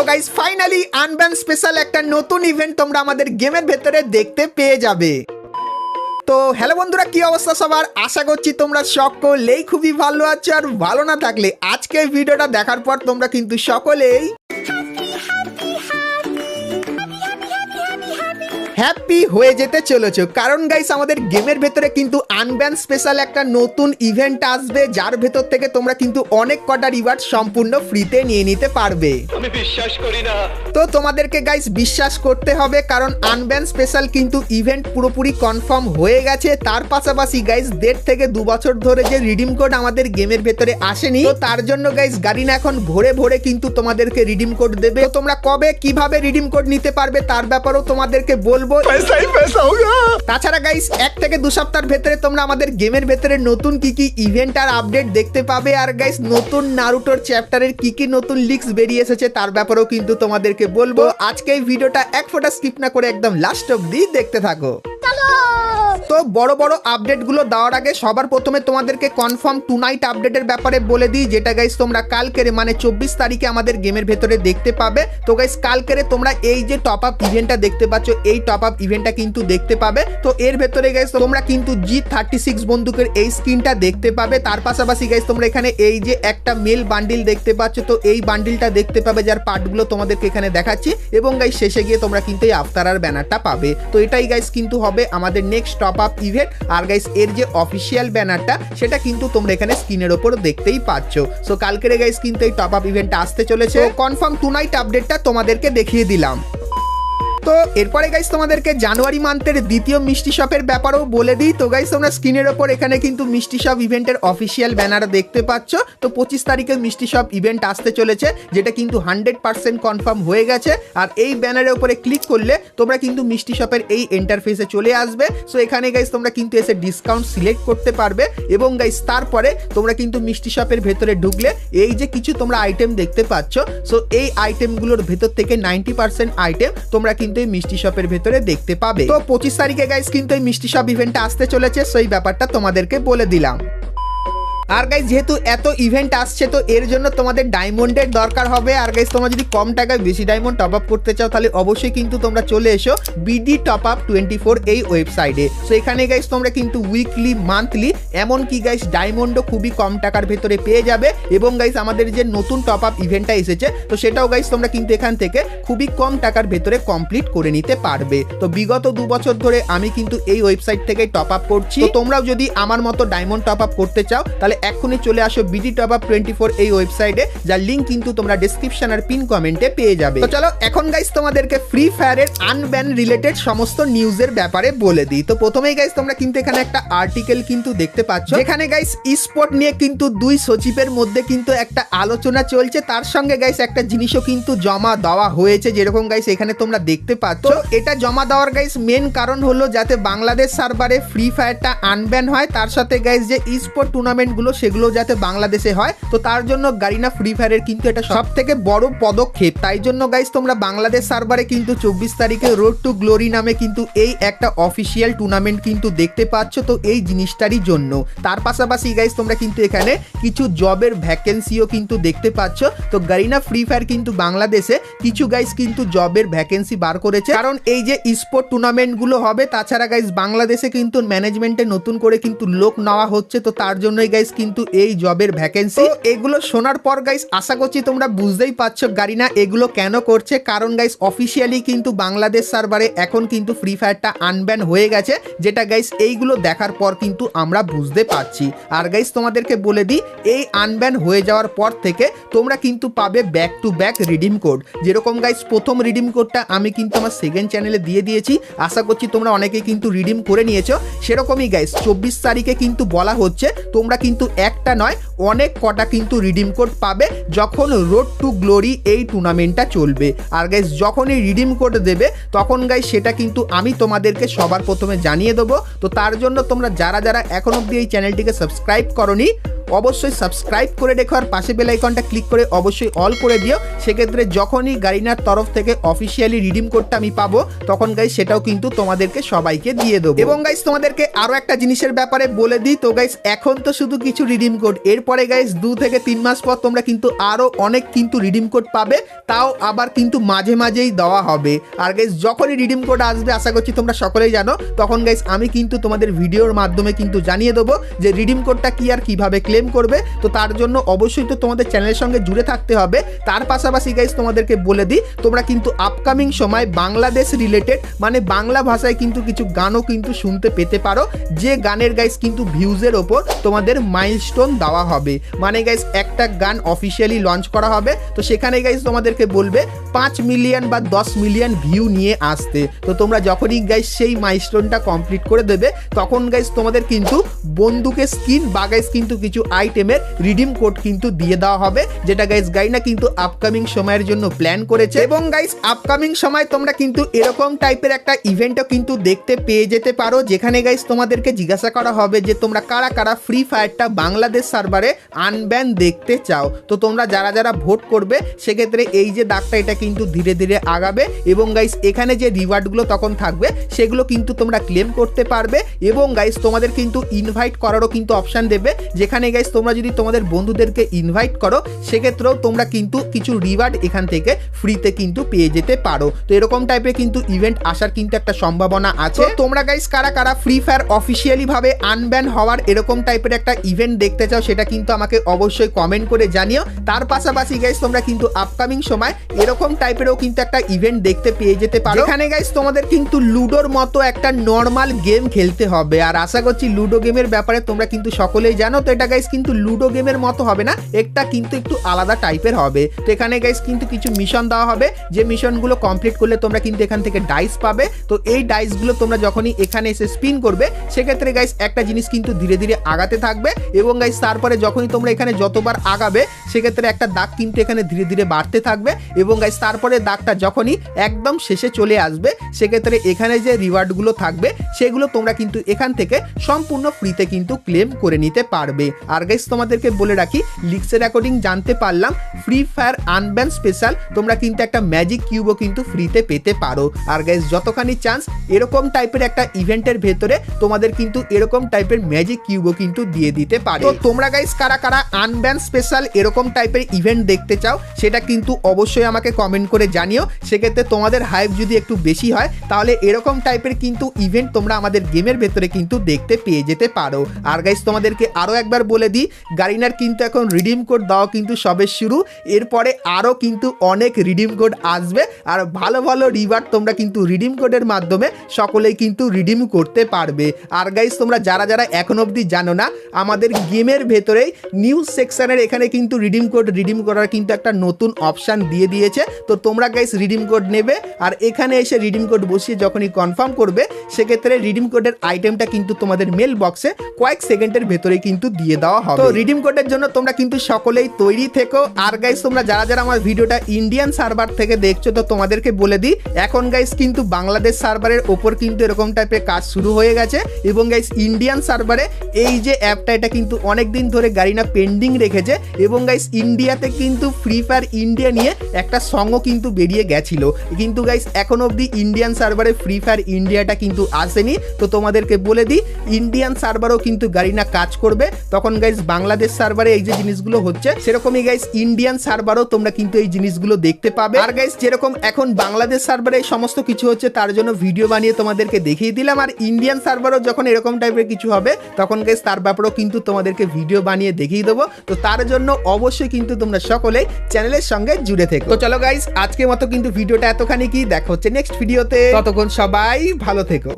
Guys finally unban special একটা নতুন event তোমরা আমাদের গেমের ভেতরে দেখতে পেয়ে যাবে। তো হ্যালো বন্ধুরা, কি অবস্থা সবার? আশা করছি তোমরা সকলেই খুবই ভালো আছো। আর ভালো না থাকলে আজকে ভিডিওটা দেখার পর তোমরা কিন্তু সকলেই হ্যাপি হয়ে যেতে চলেছো, কারণ গাইস আমাদের গেমের ভেতরে কিন্তু আনব্যান স্পেশাল একটা নতুন ইভেন্ট আসবে, যার ভেতর থেকে তোমরা কিন্তু অনেক কটা রিওয়ার্ড সম্পূর্ণ ফ্রিতে নিয়ে নিতে পারবে। আমি বিশ্বাস করি না। তো তোমাদেরকে গাইস বিশ্বাস করতে হবে, কারণ আনব্যান স্পেশাল কিন্তু ইভেন্ট পুরোপুরি কনফার্ম হয়ে গেছে। তার পাশাপাশি গাইস 1.5 থেকে 2 বছর ধরে যে রিডিম কোড আমাদের গেমের ভেতরে আসেনি, তো তার জন্য গাইস গারিনা এখন ভরে ভরে কিন্তু তোমাদেরকে রিডিম কোড দেবে। তো তোমরা কবে কিভাবে রিডিম কোড নিতে পারবে তার ব্যাপারেও তোমাদেরকে বলবো। তাছাড়া গাইস 1 থেকে 2 সপ্তাহের ভেতরে তোমরা আমাদের গেমের ভেতরে নতুন কি কি ইভেন্ট আর আপডেট দেখতে পাবে। আর গাইস নতুন নারুটোর চ্যাপ্টারের কি কি নতুন লিক্স বেরিয়ে এসেছে তার ব্যাপারেও কিন্তু তোমাদেরকে বলবো। আজকে এই ভিডিওটা এক ফোঁটা স্কিপ না করে একদম লাস্ট অবধি দেখতে থাকো। তো বড় বড় আপডেট গুলো দেওয়ার আগে সবার প্রথমে তোমাদেরকে কনফার্ম টু নাইট আপডেটের ব্যাপারে বলে দিই, যেটা গাইস তোমরা কালকেরে মানে 24 তারিখে আমাদের গেমের ভেতরে দেখতে পাবে। তো গাইস কালকেরে তোমরা এই যে টপ আপ ইভেন্টটা দেখতে পাচ্ছ, এই টপ আপ ইভেন্টটা কিন্তু দেখতে পাবে। তো এর ভেতরে গাইস তোমরা কিন্তু G36 বন্দুকের এই স্কিনটা দেখতে পাবে। তার পাশাপাশি গাইস তোমরা এখানে এই যে একটা মেল বান্ডিল দেখতে পাচ্ছ, তো এই বান্ডিলটা দেখতে পাবে যার পার্টগুলো তোমাদেরকে এখানে দেখাচ্ছি। এবং গাইস শেষে গিয়ে তোমরা কিন্তু এই আফতারার ব্যানারটা পাবে। তো এটাই গাইস কিন্তু হবে আমাদের নেক্সট টপ আপ ইভেন্ট। আর গাইস এর যে অফিসিয়াল ব্যানারটা সেটা কিন্তু তোমরা এখানে স্ক্রিনের উপর দেখতেই পাচ্ছ। সো কালকের গাইস কিন্তু এই টপ আপ ইভেন্টটা আসতে চলেছে। কনফার্ম টু নাইট আপডেটটা তোমাদেরকে দেখিয়ে দিলাম। তো এরপরে গাইস তোমাদেরকে জানুয়ারি মান্থের দ্বিতীয় মিষ্টি শপের ব্যাপারেও বলে দিই। তো গাইস তোমরা স্ক্রিনের ওপর এখানে কিন্তু মিষ্টি শপ ইভেন্টের অফিসিয়াল ব্যানার দেখতে পাচ্ছ। তো 25 তারিখে মিষ্টি শপ ইভেন্ট আসতে চলেছে, যেটা কিন্তু 100% কনফার্ম হয়ে গেছে। আর এই ব্যানারের উপরে ক্লিক করলে তোমরা কিন্তু মিষ্টি শপের এই ইন্টারফেসে চলে আসবে। সো এখানে গাইস তোমরা কিন্তু এসে ডিসকাউন্ট সিলেক্ট করতে পারবে। এবং গাইস তারপরে তোমরা কিন্তু মিষ্টি শপের ভেতরে ঢুকলে এই যে কিছু তোমরা আইটেম দেখতে পাচ্ছ, সো এই আইটেমগুলোর ভেতর থেকে 90% আইটেম তোমরা কিন্তু এই মিষ্টি শপের ভেতরে দেখতে পাবে। তো 25 তারিখে গাইস কিন্তু এই মিষ্টি শপ ইভেন্টটা আসতে চলেছে, সেই ব্যাপারটা তোমাদেরকে বলে দিলাম। আর গাইস যেহেতু এত ইভেন্ট আসছে, তো এর জন্য তোমাদের ডায়মন্ডের দরকার হবে। আর গাইস তোমরা যদি কম টাকায় বেশি ডায়মন্ড টপ আপ করতে চাও, তাহলে অবশ্যই কিন্তু তোমরা চলে এসো BD টপ আপ 24 এই ওয়েবসাইটে। সো এখানে গাইস তোমরা কিন্তু উইকলি, মান্থলি, এমনকি গাইস ডায়মন্ডও খুবই কম টাকার ভেতরে পেয়ে যাবে। এবং গাইস আমাদের যে নতুন টপ আপ ইভেন্টটা এসেছে, তো সেটাও গাইস তোমরা কিন্তু এখান থেকে খুবই কম টাকার ভেতরে কমপ্লিট করে নিতে পারবে। তো বিগত 2 বছর ধরে আমি কিন্তু এই ওয়েবসাইট থেকে টপ আপ করছি। তো তোমরাও যদি আমার মতো ডায়মন্ড টপ আপ করতে চাও, তাহলে এখনই চলে আসো BD টপ আপ 24 এই ওয়েবসাইটে, যার লিংক কিন্তু তোমরা ডেসক্রিপশন আর পিন কমেন্টে পেয়ে যাবে। তো চলো এখন গাইস তোমাদেরকে ফ্রি ফায়ারের আনব্যান রিলেটেড সমস্ত নিউজের ব্যাপারে বলে দিই। তো প্রথমেই গাইস তোমরা কিন্তু এখানে একটা আর্টিকেল কিন্তু দেখতে পাচ্ছ, এখানে গাইস স্পোর্ট নিয়ে কিন্তু 2 সচিবের মধ্যে কিন্তু একটা আলোচনা চলছে। তার সঙ্গে গাইস একটা জিনিসও কিন্তু জমা দেওয়া হয়েছে, যেরকম গাইস এখানে তোমরা দেখতে পাচ্ছ। এটা জমা দেওয়ার গাইস মেন কারণ হলো যাতে বাংলাদেশ সার্ভারে ফ্রি ফায়ারটা আনব্যান হয়, তার সাথে গাইস যে স্পোর্ট টুর্নামেন্ট গুলো সেগুলো যাতে বাংলাদেশে হয়। তো তার জন্য গারিনা ফ্রি ফায়ারের কিন্তু এটা সব থেকে বড় পদক্ষেপ। তাই জন্য গাইস তোমরা বাংলাদেশ সার্ভারে কিন্তু 24 তারিখে রোড টু গ্লোরি নামে কিন্তু এই একটা অফিসিয়াল টুর্নামেন্ট কিন্তু দেখতে পাচ্ছ। তো এই জিনিসটারই জন্য। তার পাশাপাশি গাইস তোমরা কিন্তু এখানে কিছু জবের ভ্যাকেন্সিও কিন্তু দেখতে পাচ্ছ। তো গারিনা ফ্রি ফায়ার কিন্তু বাংলাদেশে কিছু গাইস কিন্তু জবের ভ্যাকেন্সি বার করেছে, কারণ এই যে স্পোর্ট টুর্নামেন্ট গুলো হবে, তাছাড়া গাইস বাংলাদেশে কিন্তু ম্যানেজমেন্টে নতুন করে কিন্তু লোক নেওয়া হচ্ছে। তো তার জন্যই গাইস কিন্তু এই জবের ভ্যাকেন্সি। এগুলো শোনার পর গাইস আশা করছি তোমরা বুঝতেই পারছো গারিনা এগুলো কেন করছে, কারণ গাইস অফিসিয়ালি কিন্তু বাংলাদেশ সার্ভারে এখন কিন্তু ফ্রি ফায়ারটা আনব্যান হয়ে গেছে, যেটা গাইস এইগুলো দেখার পর কিন্তু আমরা বুঝতে পারছি। আর গাইস তোমাদেরকে বলে দিই, এই আনব্যান হয়ে যাওয়ার পর থেকে তোমরা কিন্তু পাবে back to back redeem code. যেরকম গাইস প্রথম রিডিম কোডটা আমি কিন্তু আমার সেকেন্ড চ্যানেলে দিয়ে দিয়েছি, আশা করছি তোমরা অনেকেই কিন্তু রিডিম করে নিয়েছো। সেরকমই গাইস 24 তারিখে কিন্তু বলা হচ্ছে তোমরা কিন্তু একটা নয় অনেক কটা কিন্তু রিডিম কোড পাবে যখন রোড টু গ্লোরি এই টুর্নামেন্টটা চলবে। আর গাইস যখনই রিডিম কোড দেবে তখন গাইস সেটা কিন্তু আমি তোমাদেরকে সবার প্রথমে জানিয়ে দেবো। তো তার জন্য তোমরা যারা যারা এখন অবধি এই চ্যানেলটিকে সাবস্ক্রাইব করোনি, অবশ্যই সাবস্ক্রাইব করে রেখো আর পাশে বেল আইকনটা ক্লিক করে অবশ্যই অল করে দিও। সেক্ষেত্রে যখনই গারিনার তরফ থেকে অফিসিয়ালি রিডিম কোডটা আমি পাবো তখন গাইস সেটাও কিন্তু তোমাদেরকে সবাইকে দিয়ে দেবো। এবং গাইস তোমাদেরকে আরো একটা জিনিসের ব্যাপারে বলে দিই, তো গাইস এখন তো শুধু কিছু রিডিম কোড, এরপরে গাইস 2 থেকে 3 মাস পর তোমরা কিন্তু আরো অনেক কিন্তু রিডিম কোড পাবে, তাও আবার কিন্তু মাঝে মাঝেই দেওয়া হবে। আর গাইস যখনই রিডিম কোড আসবে, আশা করছি তোমরা সকলেই জানো, তখন গাইস আমি কিন্তু তোমাদের ভিডিওর মাধ্যমে কিন্তু জানিয়ে দেবো যে রিডিম কোডটা কি আর কিভাবে ক্লেম করবে। তো তার জন্য অবশ্যই তো তোমাদের চ্যানেলের সঙ্গে জুড়ে থাকতে হবে। তার পাশাপাশি গাইস তোমাদেরকে বলে দিই, তোমরা কিন্তু আপকামিং সময় বাংলাদেশ রিলেটেড মানে বাংলা ভাষায় কিন্তু কিছু গানও কিন্তু শুনতে পেতে পারো, যে গানের গাইস কিন্তু ভিউজের ওপর তোমাদের মাইলস্টোন দেওয়া হবে। মানে গাইস একটা গান অফিসিয়ালি লঞ্চ করা হবে, তো সেখানে গাইস তোমাদেরকে বলবে 5 মিলিয়ন বা 10 মিলিয়ন ভিউ নিয়ে আসতে। তো তোমরা যখনই গাইস সেই মাইলস্টোনটা কমপ্লিট করে দেবে তখন গাইস তোমাদের কিন্তু বন্দুকের স্কিন বা গাইস কিন্তু কিছু আইটেমের রিডিম কোড কিন্তু দিয়ে দেওয়া হবে, যেটা গাইস গাইনা কিন্তু আপকামিং সময়ের জন্য প্ল্যান করেছে। এবং গাইস আপকামিং সময় তোমরা কিন্তু এরকম টাইপের একটা ইভেন্টও কিন্তু দেখতে পেয়ে যেতে পারো, যেখানে গাইস তোমাদেরকে জিজ্ঞাসা করা হবে যে তোমরা কারা কারা ফ্রি ফায়ারটা বাংলাদেশ সার্ভারে আনব্যান দেখতে চাও। তো তোমরা যারা যারা ভোট করবে সেক্ষেত্রে এই যে দাগটা এটা কিন্তু ধীরে ধীরে আগাবে, এবং গাইস এখানে যে রিওয়ার্ডগুলো তখন থাকবে সেগুলো কিন্তু তোমরা ক্লেম করতে পারবে। এবং গাইস তোমাদের কিন্তু ইনভাইট করারও কিন্তু অপশান দেবে, যেখানে গাইস তোমরা যদি তোমাদের বন্ধুদেরকে ইনভাইট করো সেক্ষেত্রেও তোমরা কিন্তু কিছু রিওয়ার্ড এখান থেকে ফ্রিতে কিন্তু পেয়ে যেতে পারো। তো এরকম টাইপের কিন্তু ইভেন্ট আসার কিন্তু একটা সম্ভাবনা আছে। তোমরা গাইস কারা কারা ফ্রি ফায়ার অফিসিয়ালি ভাবে আনব্যান হওয়ার এরকম টাইপের একটা ইভেন্ট দেখতে চাও সেটা কিন্তু আমাকে অবশ্যই কমেন্ট করে জানিও। তার পাশাপাশি গাইস তোমরা কিন্তু আপকামিং সময় এরকম টাইপেরও কিন্তু একটা ইভেন্ট দেখতে পেয়ে যেতে পারো, এখানে গাইস তোমাদের কিন্তু লুডোর মতো একটা নর্মাল গেম খেলতে হবে। আর আশা করছি লুডো গেমের ব্যাপারে তোমরা কিন্তু সকলেই জানো, তো এটা গাইস কিন্তু লুডো গেমের মতো হবে না, একটা কিন্তু একটু আলাদা টাইপের হবে। তো এখানে গাইস কিন্তু কিছু মিশন দেওয়া হবে, যে মিশনগুলো কমপ্লিট করলে তোমরা কিন্তু এখান থেকে ডাইস পাবে। তো এই ডাইসগুলো তোমরা যখনই এখানে এসে স্পিন করবে সেক্ষেত্রে গাইস একটা জিনিস কিন্তু ধীরে ধীরে আগাতে থাকবে, এবং গাইস তারপরে যখনই তোমরা এখানে যতবার আগাবে সেক্ষেত্রে একটা দাগ কিন্তু এখানে ধীরে ধীরে বাড়তে থাকবে, এবং গাইস তারপরে দাগটা যখনই একদম শেষে চলে আসবে সেক্ষেত্রে এখানে যে রিওয়ার্ডগুলো থাকবে সেগুলো তোমরা কিন্তু এখান থেকে সম্পূর্ণ ফ্রিতে কিন্তু ক্লেম করে নিতে পারবে। আর গাইস তোমাদেরকে বলে রাখি, লিক্সের অ্যাকর্ডিং জানতে পারলাম ফ্রি ফায়ার আনব্যান স্পেশাল তোমরা কিন্তু একটা ম্যাজিক কিউবও কিন্তু ফ্রিতে পেতে পারো। আর গাইস যতখানি চান্স এরকম টাইপের একটা ইভেন্টের ভেতরে তোমাদের কিন্তু এরকম টাইপের ম্যাজিক কিউবও কিন্তু দিয়ে দিতে পারে। তো তোমরা গাইস কারা কারা আনব্যান স্পেশাল এরকম টাইপের ইভেন্ট দেখতে চাও সেটা কিন্তু অবশ্যই আমাকে কমেন্ট করে জানিও। সেক্ষেত্রে তোমাদের হাইপ যদি একটু বেশি হয় তাহলে এরকম টাইপের কিন্তু ইভেন্ট তোমরা আমাদের গেমের ভেতরে কিন্তু দেখতে পেয়ে যেতে পারো। আর গাইস তোমাদেরকে আরো একবার বলে দিই, গারিনার কিন্তু এখন রিডিম কোড দেওয়া কিন্তু সবে শুরু, এরপরে আরো কিন্তু অনেক রিডিম কোড আসবে, আর ভালো ভালো রিওয়ার্ড তোমরা কিন্তু রিডিম কোডের মাধ্যমে সকলেই কিন্তু রিডিম করতে পারবে। আর গাইস তোমরা যারা যারা এখন অবধি জানো না, আমাদের গেমের ভেতরেই নিউজ সেকশনের এখানে কিন্তু রিডিম কোড রিডিম করার কিন্তু একটা নতুন অপশান দিয়ে দিয়েছে। তো তোমরা গাইস রিডিম কোড নেবে আর এখানে এসে রিডিম কোড বসিয়ে যখনই কনফার্ম করবে সেক্ষেত্রে রিডিম কোডের আইটেমটা কিন্তু তোমাদের মেল বক্সে কয়েক সেকেন্ডের ভেতরেই কিন্তু দিয়ে দেওয়া হবে। তো রিডিম কোডের জন্য তোমরা কিন্তু সকলেই তৈরি থেকো। আর গাইস তোমরা যারা যারা আমার ভিডিওটা ইন্ডিয়ান সার্ভার থেকে দেখছো, তো তোমাদেরকে বলে দিই এখন গাইস কিন্তু বাংলাদেশ সার্ভারের ওপর কিন্তু এরকম টাইপের কাজ শুরু হয়ে গেছে, এবং গাইস ইন্ডিয়ান সার্ভারে এই যে অ্যাপটা এটা কিন্তু অনেক দিন ধরে গারিনা পেন্ডিং রেখেছে, এবং গাইস ইন্ডিয়াতে কিন্তু ফ্রি ফায়ার ইন্ডিয়া নিয়ে একটা সংও কিন্তু বেরিয়ে গেছিল, কিন্তু গাইস এখন অবধি ইন্ডিয়ান সার্ভারে ফ্রি ফায়ার ইন্ডিয়াটা কিন্তু আসেনি। তো তোমাদেরকে বলে দিই ইন্ডিয়ান সার্ভারও কিন্তু গারিনা কাজ করবে, তখন গাইস বাংলাদেশ সার্ভারে এই যে জিনিসগুলো হচ্ছে সেরকমই গাইস ইন্ডিয়ান সার্ভারও তোমরা কিন্তু এই জিনিসগুলো দেখতে পাবে। আর গাইস যেরকম এখন বাংলাদেশ সার্ভারে সমস্ত কিছু হচ্ছে তার জন্য ভিডিও বানিয়ে তোমাদেরকে দেখিয়ে দিলাম, আর ইন্ডিয়ান সার্ভারও যখন এরকম টাইপের কিছু হবে তখন গাইস তার ব্যাপারেও কিন্তু তোমাদেরকে ভিডিও বানিয়ে দেখিয়ে দেবো। তো তার জন্য অবশ্যই কিন্তু তোমরা সকলেই চ্যানেলের সঙ্গে জুড়ে থেকো। তো চলো গাইস আজকের মতো কিন্তু ভিডিওটা এতখানি কি, দেখা হচ্ছে নেক্সট ভিডিওতে, ততক্ষণ সবাই ভালো থেকো।